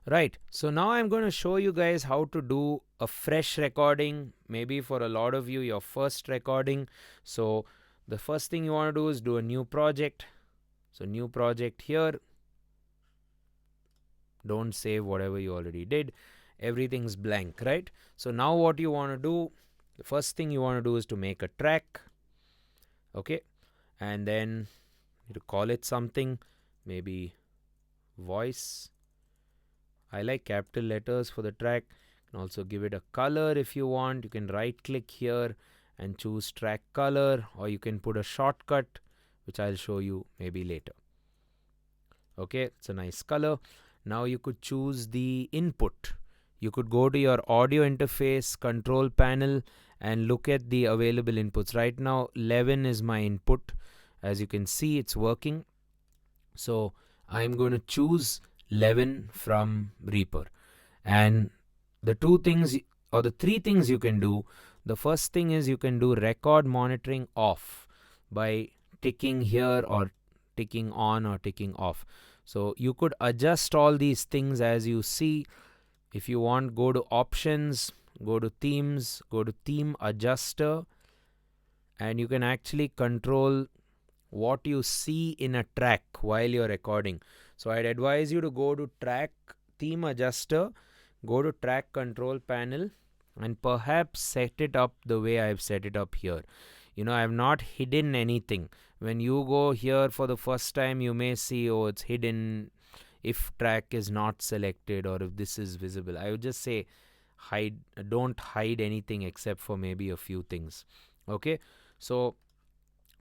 Right, so now I'm going to show you guys how to do a fresh recording, maybe for a lot of you, your first recording. So the first thing you want to do is do a new project. So new project here. Don't save whatever you already did. Everything's blank, right? So now what you want to do, the first thing you want to do is to make a track. Okay, and then you call it something, maybe voice. I like capital letters for the track. You can also give it a color if you want. You can right click here and choose track color, or you can put a shortcut which I'll show you maybe later. Okay, it's a nice color. Now you could choose the input. You could go to your audio interface control panel and look at the available inputs. Right now 11 is my input. As you can see, it's working. So I'm going to choose 11 from Reaper. And the two things or the three things you can do, the first thing is you can do record monitoring off by ticking here or ticking on or ticking off. So you could adjust all these things as you see. If you want, go to options, go to themes, go to theme adjuster, and you can actually control what you see in a track while you're recording. So I'd advise you to go to track theme adjuster, go to track control panel, and perhaps set it up the way I've set it up here. I have not hidden anything. When you go here for the first time, you may see, oh, it's hidden if track is not selected or if this is visible. I would just say don't hide anything except for maybe a few things. Okay, so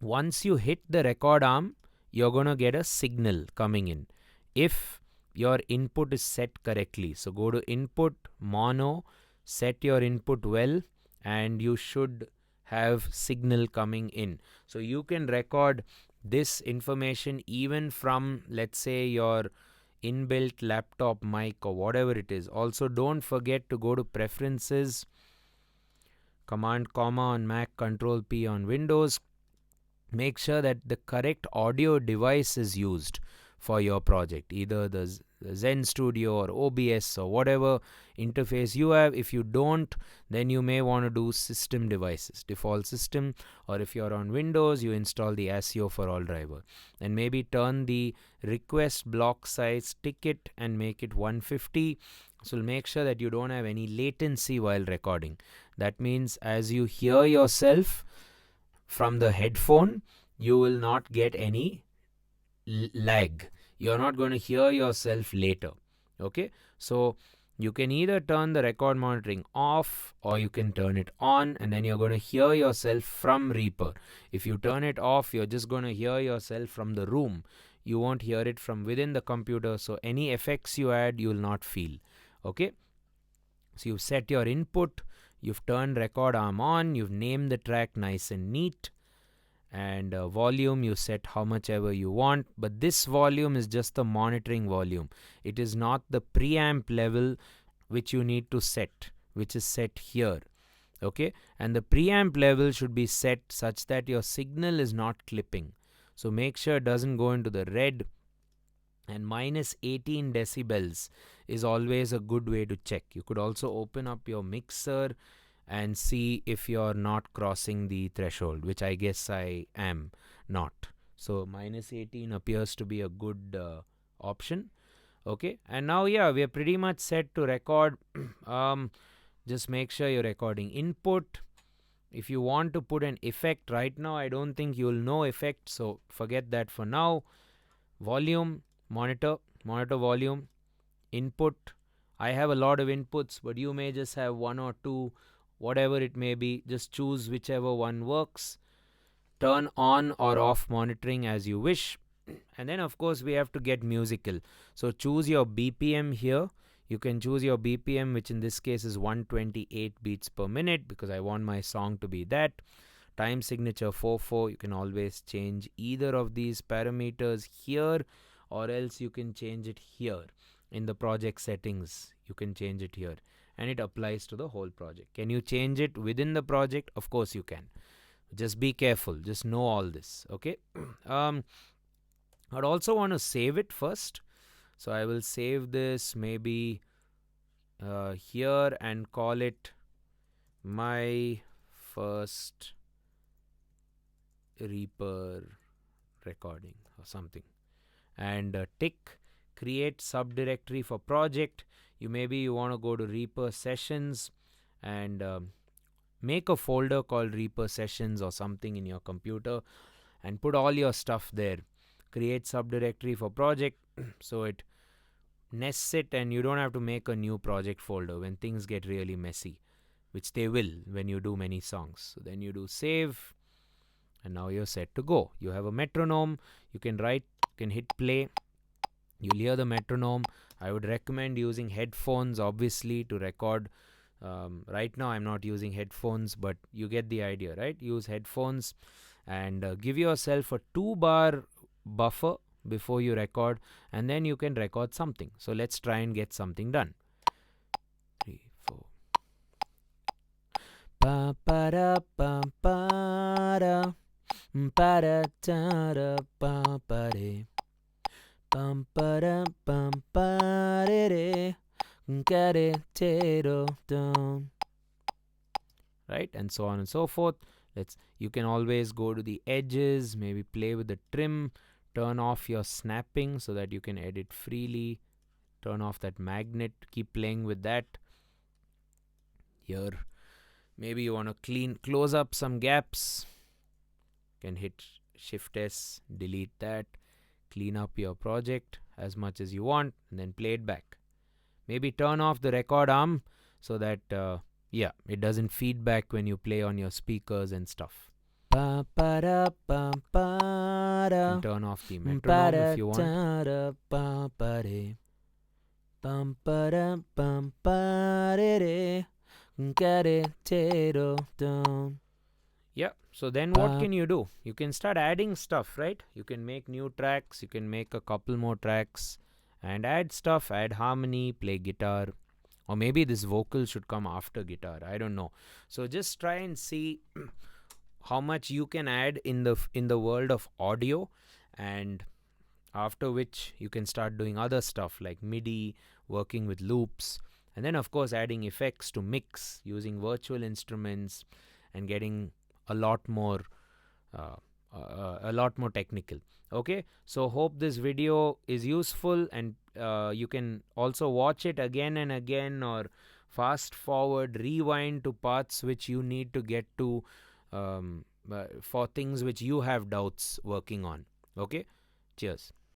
once you hit the record arm, you're going to get a signal coming in if your input is set correctly. So go to input, mono, set your input well, and you should have signal coming in. So you can record this information even from, let's say, your inbuilt laptop mic or whatever it is. Also, don't forget to go to preferences, command comma on Mac, control P on Windows. Make sure that the correct audio device is used for your project, either the Zen Studio or OBS or whatever interface you have. If you don't, then you may want to do system devices, default system, or if you're on Windows, you install the ASIO for all driver. And maybe turn the request block size ticket and make it 150. So make sure that you don't have any latency while recording. That means as you hear yourself from the headphone, you will not get any lag. You're not going to hear yourself later. Okay, so you can either turn the record monitoring off or you can turn it on, and then you're going to hear yourself from Reaper. If you turn it off, you're just going to hear yourself from the room. You won't hear it from within the computer, so any effects you add, you will not feel. Okay, so you've set your input, you've turned record arm on, you've named the track nice and neat, and volume you set how much ever you want, but this volume is just the monitoring volume. It is not the preamp level which you need to set, which is set here. Okay, and the preamp level should be set such that your signal is not clipping. So make sure it doesn't go into the red, and minus 18 decibels is always a good way to check. You could also open up your mixer and see if you're not crossing the threshold, which I guess I am not. So minus 18 appears to be a good option. Okay, and now we are pretty much set to record. Just make sure you're recording input. If you want to put an effect, right now I don't think you'll know effect, so forget that for now. Volume, monitor volume, input. I have a lot of inputs, but you may just have one or two, whatever it may be. Just choose whichever one works. Turn on or off monitoring as you wish. And then of course we have to get musical. So choose your BPM here. You can choose your BPM, which in this case is 128 beats per minute, because I want my song to be that. Time signature 4/4. You can always change either of these parameters here, or else you can change it here in the project settings. You can change it here, and it applies to the whole project. Can you change it within the project? Of course you can. Just be careful. Just know all this. Okay. I'd also want to save it first. So I will save this maybe here and call it my first Reaper recording or something. And tick create subdirectory for project. You want to go to Reaper sessions and make a folder called Reaper sessions or something in your computer and put all your stuff there. Create subdirectory for project so it nests it and you don't have to make a new project folder when things get really messy, which they will when you do many songs. So then you do save and now you're set to go. You have a metronome. You can hit play. You'll hear the metronome. I would recommend using headphones, obviously, to record. Right now, I'm not using headphones, but you get the idea, right? Use headphones and give yourself a 2-bar buffer before you record, and then you can record something. So let's try and get something done. 3, 4. Pa pa da pa pa da pa da da da pa pa de. Bum ba da bum ba de get it down. Right, and so on and so forth. You can always go to the edges, maybe play with the trim, turn off your snapping so that you can edit freely, turn off that magnet, keep playing with that. Here, maybe you want to close up some gaps. You can hit Shift S, delete that. Clean up your project as much as you want and then play it back. Maybe turn off the record arm so that it doesn't feedback when you play on your speakers and stuff. You can turn off the metronome if you want. Yeah, so then what can you do? You can start adding stuff, right? You can make new tracks, you can make a couple more tracks and add stuff, add harmony, play guitar, or maybe this vocal should come after guitar, I don't know. So just try and see how much you can add in the world of audio, and after which you can start doing other stuff like MIDI, working with loops, and then of course adding effects to mix using virtual instruments and getting a lot more technical. Okay, so hope this video is useful, and you can also watch it again and again or fast forward, rewind to parts which you need to get to for things which you have doubts working on. Okay, cheers.